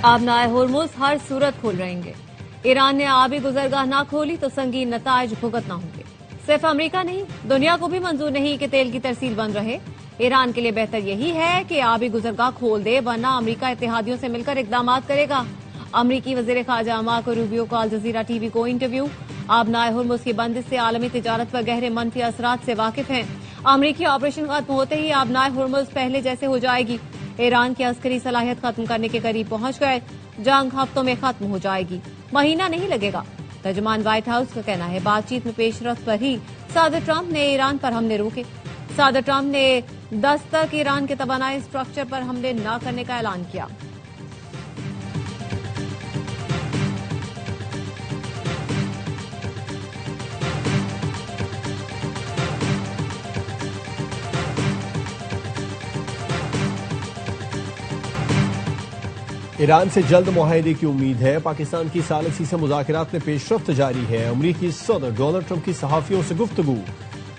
आबनाए हुर्मुज हर सूरत खोल रहेंगे। ईरान ने आबी गुजरगाह ना खोली तो संगीन नताइज भुगतना होंगे। सिर्फ अमेरिका नहीं, दुनिया को भी मंजूर नहीं कि तेल की तरसील बंद रहे। ईरान के लिए बेहतर यही है कि आबी गुजरगाह खोल दे, वरना अमेरिका इत्तेहादियों से मिलकर इकदाम करेगा। अमरीकी वजीर खारजा मार्को रूबियो का अल जजीरा टीवी को इंटरव्यू। आबनाए हुर्मुज की बंदिश से आलमी तिजारत पर गहरे मनफी असरात से वाकिफ हैं। अमरीकी ऑपरेशन खत्म होते ही आबनाए हुर्मुज पहले जैसे हो जाएगी। ईरान की अस्करी सलाहियत खत्म करने के करीब पहुंच गए। जंग हफ्तों में खत्म हो जाएगी, महीना नहीं लगेगा। तर्जुमान व्हाइट हाउस का कहना है बातचीत में पेशरफ्त पर ही सदर ट्रंप ने ईरान पर हमले रोके। सदर ट्रंप ने 10 तक ईरान के तवानाई स्ट्रक्चर पर हमले न करने का ऐलान किया। ईरान से जल्द मुआहदे की उम्मीद है। पाकिस्तान की सालिसी से मुज़ाकरात में पेशरफ्त जारी है। अमरीकी सदर डोनाल्ड ट्रंप की सहाफियों से गुफ्तगू।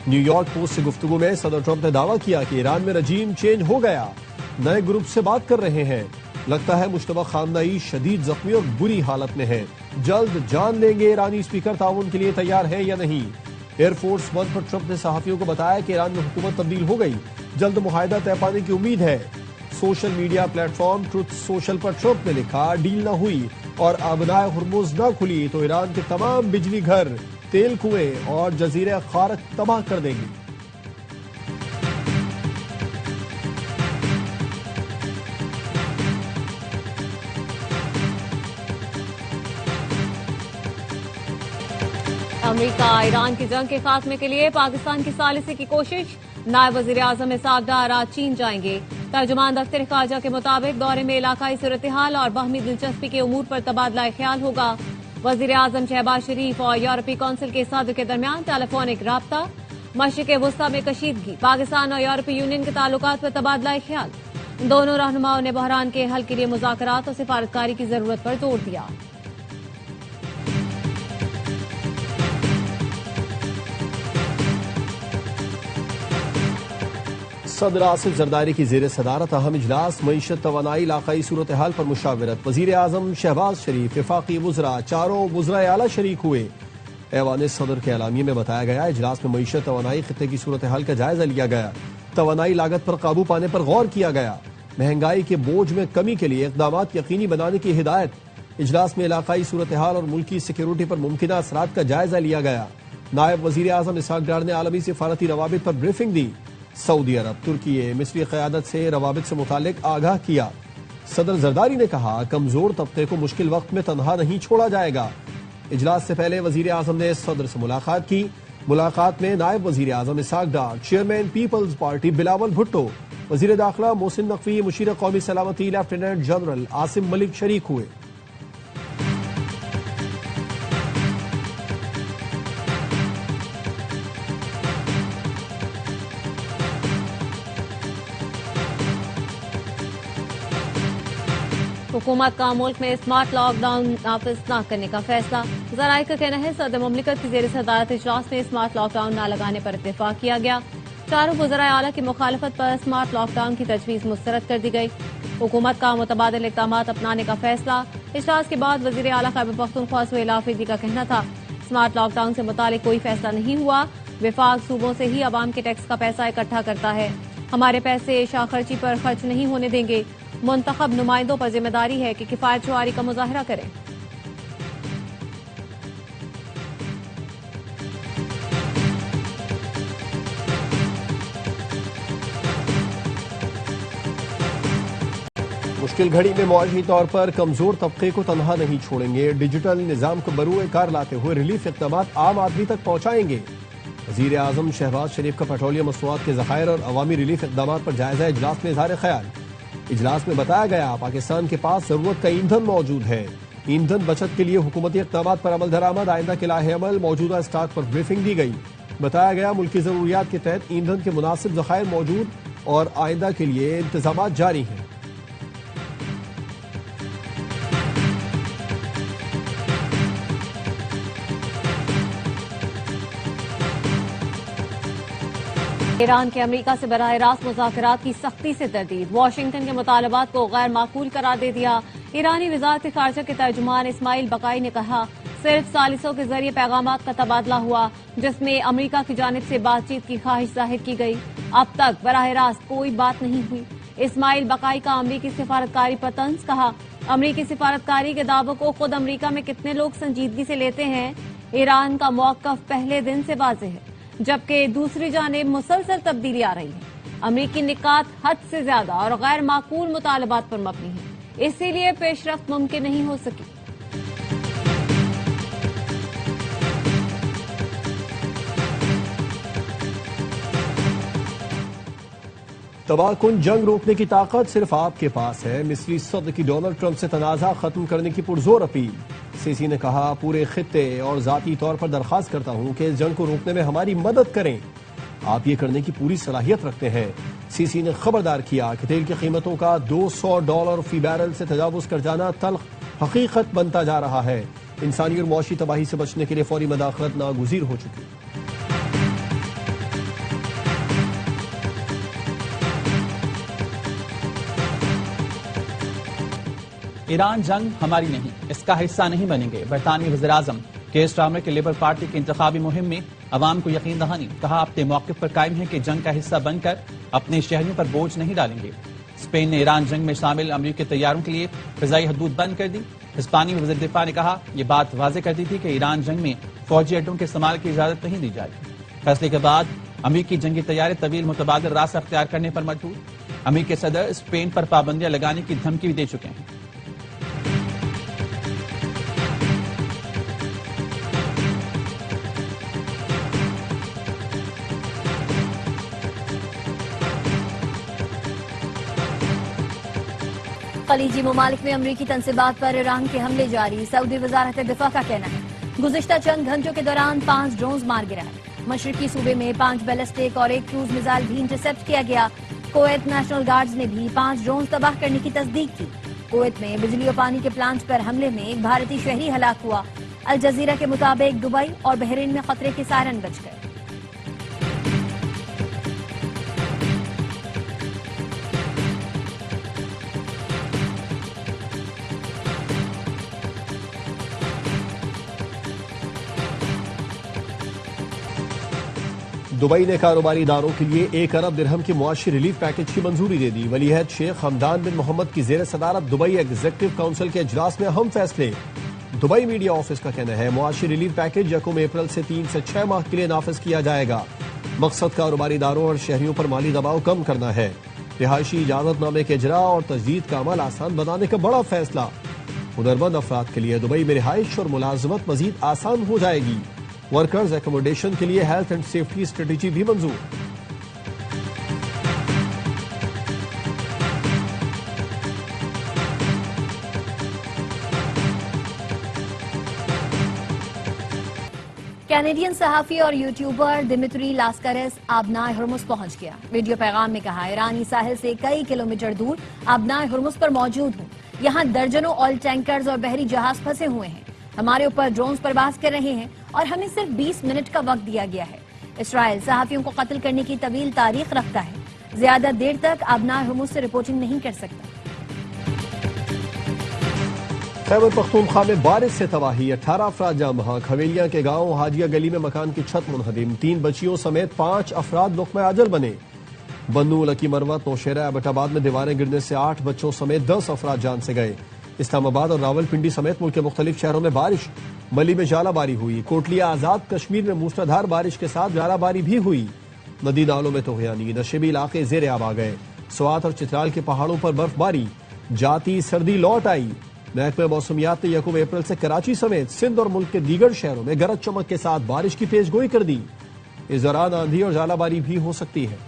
न्यूयॉर्क पोस्ट से गुफ्तगू में सदर ट्रंप ने दावा किया कि ईरान में रजीम चेंज हो गया, नए ग्रुप से बात कर रहे हैं। लगता है मुश्तबा खामनई शदीद जख्मी और बुरी हालत में है। जल्द जान लेंगे ईरानी स्पीकर ताउन के लिए तैयार है या नहीं। एयरफोर्स वन पर ट्रंप ने सहाफियों को बताया कि ईरान में हुकूमत तब्दील हो गई, जल्द मुआहदा तय पाने की उम्मीद है। Social media platform truth social पर ट्रंप ने लिखा, डील न हुई और आबनाए हुर्मुज न खुली तो ईरान के तमाम बिजली घर, तेल कुएं और जजीरे खारक तबाह कर देंगी। अमेरिका ईरान की जंग के खात्मे के लिए पाकिस्तान की सालिसी की कोशिश। नायब वजीर आजम इसाक डार आज चीन जाएंगे। तर्जुमान दफ्तर खारजा के मुताबिक दौरे में इलाकाई सूरत हाल और बाहमी दिलचस्पी के उमूर पर तबादला ख्याल होगा। वजीर आजम शहबाज शरीफ और यूरोपीय कौंसिल के सदर के दरमियान टेलीफोनिक राब्ता। मशरिक वस्ता में कशीदगी, पाकिस्तान और यूरोपीय यूनियन के ताल्लुकात पर तबादला ख्याल। दोनों रहनुमाओं ने बहरान के हल के लिए मुज़ाकरात और सिफारतकारी की जरूरत पर जोर दिया। सदर आसिफ जरदारी की जेर सदारत अहम इजलास मईशत तवानाई इलाकाई सूरत हाल पर मुशावरत। वजीर आजम शहबाज शरीफ, वफाकी वज़रा, चारों वज़रा आला शरीक हुए। ऐवान सदर के एलामिये में बताया गया इजलास में मईशत तवानाई खित्ते की सूरत हाल का जायजा लिया गया। तवानाई लागत पर काबू पाने पर गौर किया गया। महंगाई के बोझ में कमी के लिए इकदाम यकीनी बनाने की हिदायत। इजलास में इलाकाई सूरत हाल और मुल्की सिक्योरिटी पर मुमकिन असरात का जायजा लिया गया। नायब वजीर आजम इसाक डार ने आलमी सिफारती रवाबित पर ब्रीफिंग दी। सऊदी अरब, तुर्की, मिस्री क़यादत से रवाबित से मुतालिक आगाह किया। सदर जरदारी ने कहा कमजोर तबके को मुश्किल वक्त में तनहा नहीं छोड़ा जाएगा। इजलास से पहले वजीर आजम ने सदर से मुलाकात की। मुलाकात में नायब वजीर आजम इसाक डार, चेयरमैन पीपल्स पार्टी बिलावल भुट्टो, वजीर दाखिला मोहसिन नकवी, मुशीर कौमी सलामती लेफ्टिनेंट जनरल आसिम मलिक शरीक हुए। हुकूमत का मुल्क में स्मार्ट लॉकडाउन नाफिज न करने का फैसला। ज़राए का कहना है सदर मुमलिकत की जेर सदारत इजलास में स्मार्ट लॉकडाउन न लगाने पर इत्तेफाक किया गया। चारों वज़राए आला की मुखालफत पर स्मार्ट लॉकडाउन की तजवीज़ मुस्तरद कर दी गई। हुकूमत का मुतबादिल इक़दाम अपनाने का फैसला। इजलास के बाद वज़ीर आला खैबर पख्तूनख्वा सुहेल आफरीदी का कहना था स्मार्ट लॉकडाउन से मुतालिक कोई फैसला नहीं हुआ। विफाक सूबों से ही अवाम के टैक्स का पैसा इकट्ठा करता है। हमारे पैसे शाखर्ची पर खर्च नहीं होने देंगे। मुंतखब नुमाइंदों पर जिम्मेदारी है कि किफायत शुआरी का मुजाहरा करें। मुश्किल घड़ी में मुआशी तौर पर कमजोर तबके को तनहा नहीं छोड़ेंगे। डिजिटल निजाम को बरूए कार लाते हुए रिलीफ इक़दाम आम आदमी तक पहुंचाएंगे। वजीर आजम शहबाज शरीफ का पेट्रोलियम मसनूआत के ज़खायर और अवामी रिलीफ इक़दाम पर जायजा इजलास में इज़हार ख्याल। इजलास में बताया गया पाकिस्तान के पास जरूरत का ईंधन मौजूद है। ईंधन बचत के लिए हुकूमती इक़दाम पर अमल दरामद, आइंदा के लाहे अमल, मौजूदा स्टॉक पर ब्रीफिंग दी गई। बताया गया मुल्की जरूरियात के तहत ईंधन के मुनासिब ज़खायर मौजूद और आइंदा के लिए इंतजाम जारी हैं। ईरान के अमेरिका से बराह रास्त मुज़ाकरात की सख्ती से तरदीद। वाशिंगटन के मुतालबात को गैर माकूल करार दे दिया। ईरानी वज़ारत ख़ारजा के तर्जुमान इस्माइल बकाई ने कहा, सिर्फ सालिसों के जरिए पैगामात का तबादला हुआ, जिसमें अमेरिका की जानिब से बातचीत की ख्वाहिश जाहिर की गई। अब तक बराह रास्त कोई बात नहीं हुई। इस्माइल बकाई का अमरीकी सिफारतकारी पर तंज। कहा, अमरीकी सिफारतकारी के दावों को खुद अमरीका में कितने लोग संजीदगी से लेते हैं। ईरान का मौक़िफ़ पहले दिन से वाज़ेह है, जबकि दूसरी जानिब मुसलसल तब्दीली आ रही है। अमरीकी निकात हद से ज्यादा और गैर माकूल मुतालबात पर मबनी है, इसीलिए पेशरफ्त मुमकिन नहीं हो सकी। तबाहकुन जंग रोकने की ताकत सिर्फ आपके पास है। मिस्री सदर की डोनाल्ड ट्रंप से तनाज़ा खत्म करने की पुरजोर अपील। सीसी ने कहा, पूरे खित्ते और जाती तौर पर दरखास्त करता हूं कि इस जंग को रोकने में हमारी मदद करें। आप ये करने की पूरी सलाहियत रखते हैं। सीसी ने खबरदार किया कि तेल की कीमतों का $200 फी बैरल से तजावुज कर जाना तल्ख हकीकत बनता जा रहा है। इंसानी और मुआशी तबाही से बचने के लिए फौरी मदाखलत नागुज़ीर हो चुकी। ईरान जंग हमारी नहीं, इसका हिस्सा नहीं बनेंगे। बरतानवी वज़ीर-ए-आज़म केयर स्टारमर के लेबर पार्टी की इंतखाबी मुहिम में अवाम को यकीन दहानी। कहा, अपने मौक़िफ़ पर कायम है कि जंग का हिस्सा बनकर अपने शहरियों पर बोझ नहीं डालेंगे। स्पेन ने ईरान जंग में शामिल अमरीकी तैयारों के लिए फ़िज़ाई हदूद बंद कर दी। हिस्पानी वज़ीर दिफ़ा ने कहा, यह बात वाज़ेह कर दी थी कि ईरान जंग में फौजी अड्डों के इस्तेमाल की इजाज़त नहीं दी जाएगी। फैसले के बाद अमरीकी जंगी तैयारे तवील मुतबादिल रास्ता अख्तियार करने पर मजबूर। अमरीकी सदर स्पेन पर पाबंदियां लगाने की धमकी भी दे चुके हैं। खलीजी ममालिक में अमरीकी तनसीबात पर ईरान के हमले जारी। सऊदी वजारत दिफा का कहना है, गुज़िश्ता चंद घंटों के दौरान 5 ड्रोन मार गिराए। मशरकी सूबे में 5 बैलिस्टिक और 1 क्रूज मिसाइल भी इंटरसेप्ट किया गया। कुवैत नेशनल गार्ड्स ने भी 5 ड्रोन तबाह करने की तस्दीक की। कुवैत में बिजली और पानी के प्लांट पर हमले में एक भारतीय शहरी हलाक हुआ। अल जजीरा के मुताबिक दुबई और बहरीन में खतरे के सायरन बज गए। दुबई ने कारोबारी इदारों के लिए 1 अरब दिरहम की मुआशी रिलीफ पैकेज की मंजूरी दे दी। वलीअहद शेख हमदान बिन मोहम्मद की जेर सदारत दुबई एग्जीक्यूटिव काउंसिल के इजलास में अहम फैसले। दुबई मीडिया ऑफिस का कहना है, मुआशी रिलीफ पैकेज 1 अप्रैल से 3 से 6 माह के लिए नाफिज किया जाएगा। मकसद कारोबारी इदारों और शहरियों पर माली दबाव कम करना है। रिहायशी इजाजतनामे के इजरा और तजदीद का अमल आसान बनाने का बड़ा फैसला। हुनरमंद अफराद के लिए दुबई में रिहाइश और मुलाजमत मजीद आसान हो जाएगी। वर्कर्स एकोमोडेशन के लिए हेल्थ एंड सेफ्टी स्ट्रेटेजी भी मंजूर। कैनेडियन सहाफी और यूट्यूबर दिमित्री लास्कारेस आबनाए हुर्मुज पहुंच गया। वीडियो पैगाम में कहा, ईरानी साहिल से कई किलोमीटर दूर आबनाए हुर्मुज पर मौजूद हूं। यहां दर्जनों ऑयल टैंकर्स और बहरी जहाज फंसे हुए हैं। हमारे ऊपर ड्रोन्स परवाज कर रहे हैं और हमें सिर्फ 20 मिनट का वक्त दिया गया है। इसराइल सहाफियों को कत्ल करने की तवील तारीख रखता है। ज्यादा देर तक आबनाए हुर्मुज से रिपोर्टिंग नहीं कर सकता। खैबर पख्तूनख्वा में बारिश से तबाही, 18 अफराद जाम बहक। हवेलियां के गांव हाजिया गली में मकान की छत मुनहदिम। 3 बच्चियों समेत 5 अफराद लुक़्मा अजल बने। बन्नू, लकी मरवत, नौशेरा, एबटाबाद में दीवारें गिरने से 8 बच्चों समेत 10 अफराद जान से गए। इस्लामाबाद और रावलपिंडी समेत मुल्क के मुख्तलिफ शहरों में बारिश। मली में जालाबारी हुई। कोटलिया आजाद कश्मीर में मूसलाधार बारिश के साथ जालाबारी भी हुई। नदी नालों में तोहयानी, नशेबी इलाके जेर आब आ गए। स्वात और चित्राल के पहाड़ों पर बर्फबारी। जाती सर्दी लौट आई। महकमे मौसमियात ने 1 अप्रैल से कराची समेत सिंध और मुल्क के दीगर शहरों में गरज चमक के साथ बारिश की पेशगोई कर दी। इस दौरान आंधी और जालाबारी भी हो सकती है।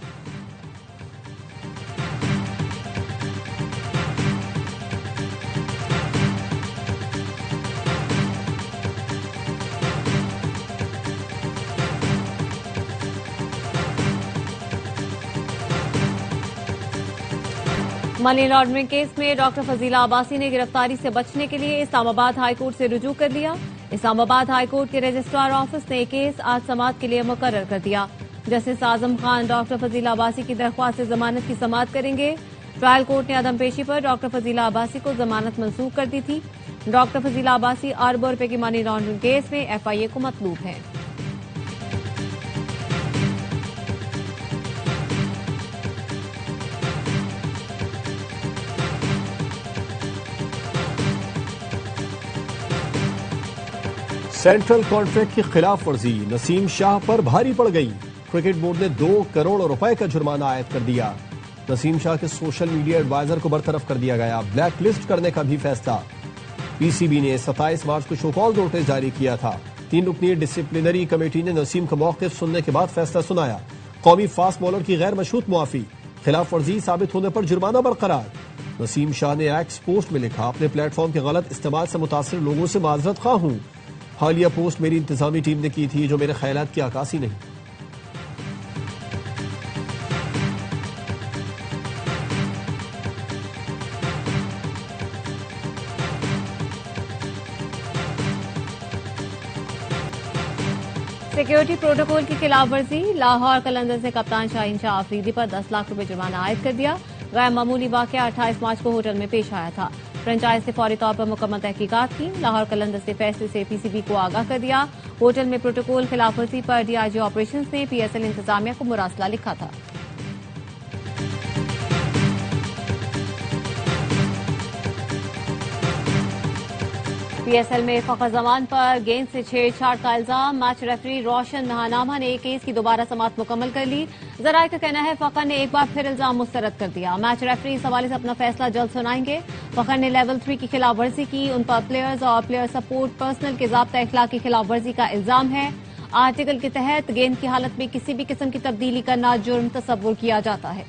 मनी लॉन्ड्रिंग केस में डॉक्टर फजीला अब्बासी ने गिरफ्तारी से बचने के लिए इस्लामाबाद हाईकोर्ट से रुजू कर लिया। इस्लामाबाद हाईकोर्ट के रजिस्ट्रार ऑफिस ने केस आज समाअत के लिए मुकर्रर कर दिया। जस्टिस आजम खान डॉक्टर फजीला अब्बासी की दरख्वास्त से जमानत की समाअत करेंगे। ट्रायल कोर्ट ने अदम पेशी पर डॉक्टर फजीला अब्बासी को जमानत मंसूख कर दी थी। डॉक्टर फजीला अब्बासी अरबों रुपए की मनी लॉन्ड्रिंग केस में एफआईए को मतलूब हैं। सेंट्रल कॉन्ट्रैक्ट की खिलाफ वर्जी नसीम शाह पर भारी पड़ गई। क्रिकेट बोर्ड ने 2 करोड़ रुपए का जुर्माना आयद कर दिया। नसीम शाह के सोशल मीडिया एडवाइजर को बरतरफ कर दिया गया। ब्लैक लिस्ट करने का भी फैसला। पीसीबी ने 27 मार्च को शोकॉज नोटिस जारी किया था। 3 रुकनी डिसिप्लिनरी कमेटी ने नसीम का मौक़िफ़ सुनने के बाद फैसला सुनाया। कौमी फास्ट बॉलर की गैर मशरूत मुआफी, खिलाफ वर्जी साबित होने पर जुर्माना बरकरार। नसीम शाह ने एक्स पोस्ट में लिखा, अपने प्लेटफॉर्म के गलत इस्तेमाल से मुतासिर लोगों से माजरत खा हूं। हालिया पोस्ट मेरी इंतजामी टीम ने की थी, जो मेरे ख्यालात की अक्कासी नहीं। सिक्योरिटी प्रोटोकॉल की खिलाफ वर्जी, लाहौर कलंदर से कप्तान शाहीन शाह अफरीदी पर 10 लाख रुपए जुर्माना आयद कर दिया। गैर मामूली वाकया 28 मार्च को होटल में पेश आया था। फ्रेंचाइज से फौरी तौर पर मुकम्मल तहकीकात की। लाहौर कलंदर से फैसले से पीसीबी को आगाह कर दिया। होटल में प्रोटोकॉल खिलाफ वर्जी पर डीआईजी ऑपरेशंस ने पीएसएल इंतजामिया को मुरासला लिखा था। पीएसएल में फखर जमान पर गेंद से छेड़छाड़ का इल्जाम। मैच रेफरी रोशन महानामा ने केस की दोबारा समाअत मुकम्मल कर ली। जराये का कहना है फखर ने एक बार फिर इल्जाम मुस्तरद कर दिया। मैच रेफरी इस हवाले से अपना फैसला जल्द सुनाएंगे। फखर ने लेवल 3 की खिलाफ वर्जी की। उन पर प्लेयर्स और प्लेयर सपोर्ट पर्सनल के ज़ाब्ता इखलाक की खिलाफ वर्जी का इल्जाम है। आर्टिकल के तहत गेंद की हालत में किसी भी किस्म की तब्दीली करना जुर्म तस्वुर किया जाता है।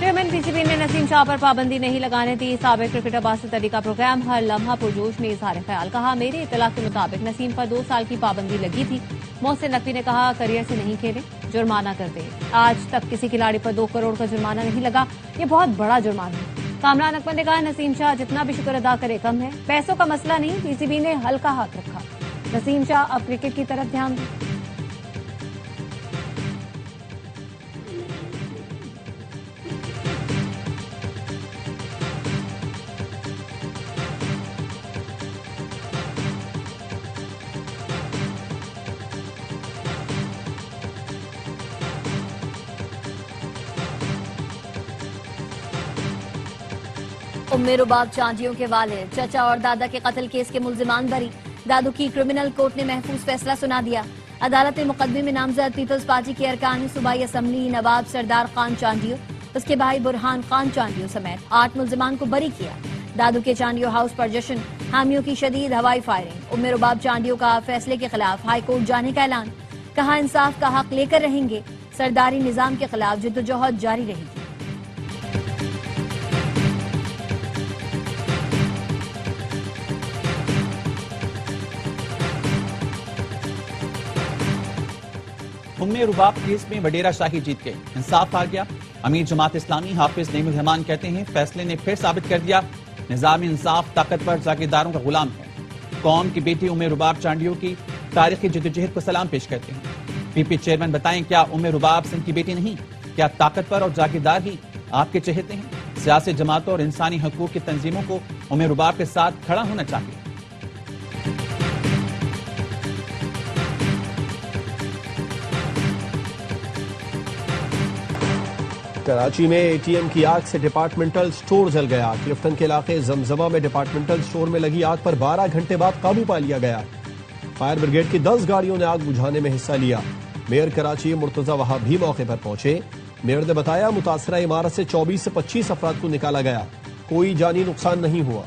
चेयरमैन पीसीबी ने नसीम शाह पर पाबंदी नहीं लगाने दी। साबिक क्रिकेटर बासित अली का प्रोग्राम हर लम्हा पुरजोश में इजहार ख्याल। कहा, मेरे इतला के मुताबिक नसीम पर 2 साल की पाबंदी लगी थी। मोहसिन नकवी ने कहा, करियर से नहीं खेले, जुर्माना कर दे। आज तक किसी खिलाड़ी पर 2 करोड़ का जुर्माना नहीं लगा। ये बहुत बड़ा जुर्माना है। कामरान अकबर ने कहा, नसीम शाह जितना भी शुक्र अदा करे कम है। पैसों का मसला नहीं, पीसीबी ने हल्का हाथ रखा। नसीम शाह अब क्रिकेट की तरफ ध्यान दें। उम्मे रुबाब चांदियों के वालिद, चचा और दादा के कत्ल केस के मुल्जिमान बरी। दादू की क्रिमिनल कोर्ट ने महफूज फैसला सुना दिया। अदालत ने मुकदमे में नामजद पीपल्स पार्टी के अरकान सूबाई असम्बली नवाब सरदार खान चांदियो, उसके भाई बुरहान खान चांदियो समेत 8 मुल्जिमान को बरी किया। दादू के चांदियो हाउस पर जश्न, हामियों की शदीद हवाई फायरिंग। उम्मे रुबाब चांदियो का फैसले के खिलाफ हाई कोर्ट जाने का ऐलान। कहा, इंसाफ का हक लेकर रहेंगे। सरदारी निजाम के खिलाफ जिद्दोजहद जारी रहेगी। उम्मे रुबाब केस में वडेरा शाही जीत गई, इंसाफ आ गया। अमीर जमात इस्लामी हाफिज नईमुल रहमान कहते हैं, फैसले ने फिर साबित कर दिया निजाम इंसाफ ताकतवर जागीरदारों का गुलाम है। कौम की बेटी उम्मे रुबाब चांडियो की तारीखी जद्दोजहद को सलाम पेश करते हैं। पीपी चेयरमैन बताएं, क्या उम्मे रुबाब सिंह की बेटी नहीं? क्या ताकतवर और जागीरदार ही आपके चहेते हैं? सियासी जमातों और इंसानी हकूक की तंजीमों को उम्मे रुबाब के साथ खड़ा होना चाहिए। कराची में एटीएम की आग से डिपार्टमेंटल स्टोर जल गया। क्लिफ्टन के इलाके जमजमा में डिपार्टमेंटल स्टोर में लगी आग पर 12 घंटे बाद काबू पा लिया गया। फायर ब्रिगेड की 10 गाड़ियों ने आग बुझाने में हिस्सा लिया। मेयर कराची मुर्तजा वहां भी मौके पर पहुंचे। मेयर ने बताया, मुतासरा इमारत से 24 से 25 अफराद को निकाला गया। कोई जानी नुकसान नहीं हुआ।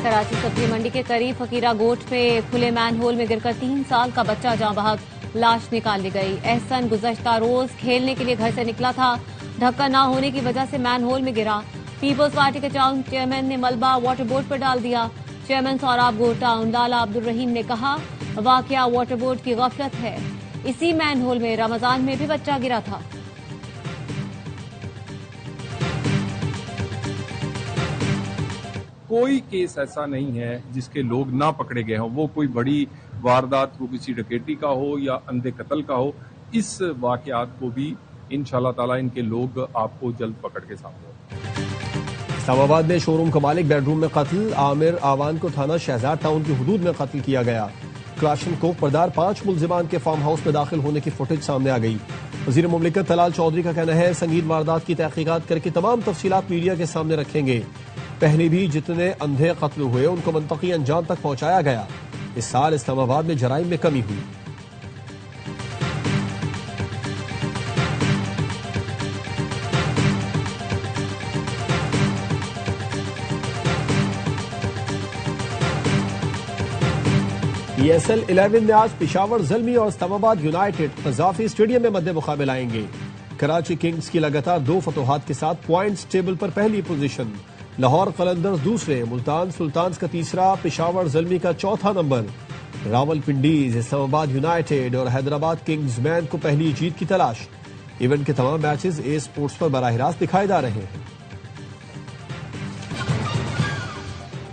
कराची सब्जी मंडी के करीब फकीरा गोट में खुले मैनहोल में गिरकर 3 साल का बच्चा जाँ बहक, लाश निकाल ली गई। एहसन गुज़श्ता रोज खेलने के लिए घर से निकला था। ढक्कन न होने की वजह से मैनहोल में गिरा। पीपल्स पार्टी के टाउन चेयरमैन ने मलबा वाटर बोर्ड पर डाल दिया। चेयरमैन सौराब गोट टाउन लाला अब्दुल रहीम ने कहा, वाकया वाटर बोर्ड की गफलत है। इसी मैनहोल में रमजान में भी बच्चा गिरा था। कोई केस ऐसा नहीं है जिसके लोग ना पकड़े गए हों, वो कोई बड़ी वारदात हो, किसी डकैती का हो या अंधे कत्ल का हो। इस वाकयात को भी इंशाल्लाह ताला इनके लोग आपको जल्द पकड़ के सामने होंगे। इस्लामाबाद में शोरूम का मालिक बेडरूम में कत्ल, आमिर आवान को थाना शहजाद टाउन की हुदूद में कत्ल किया गया। क्लाशन कोक बरदार 5 मुलजिमान के फार्म हाउस में दाखिल होने की फुटेज सामने आ गई। वजीर मुमलिकत तलाल चौधरी का कहना है संगीन वारदात की तहकीकात करके तमाम तफसीलात मीडिया के सामने रखेंगे। पहले भी जितने अंधे कत्ल हुए उनको मंतकी अंजाम तक पहुंचाया गया। इस साल इस्लामाबाद में जराइम में कमी हुई। ESL 11 में आज पिशावर ज़ल्मी और इस्लामाबाद यूनाइटेड कज़ाफी स्टेडियम में मद्दे मुकाबल आएंगे। कराची किंग्स की लगातार 2 फतोहात के साथ पॉइंट्स टेबल पर पहली पोजीशन, लाहौर कलंदर्स दूसरे, मुल्तान सुल्तान्स का तीसरा, पिशावर ज़ल्मी का चौथा नंबर। रावलपिंडीज, इस्लामाबाद यूनाइटेड और हैदराबाद किंग्समैन को पहली जीत की तलाश। इवेंट के तमाम मैचेस ए स्पोर्ट्स पर बराह रास्त दिखाए जा रहे हैं।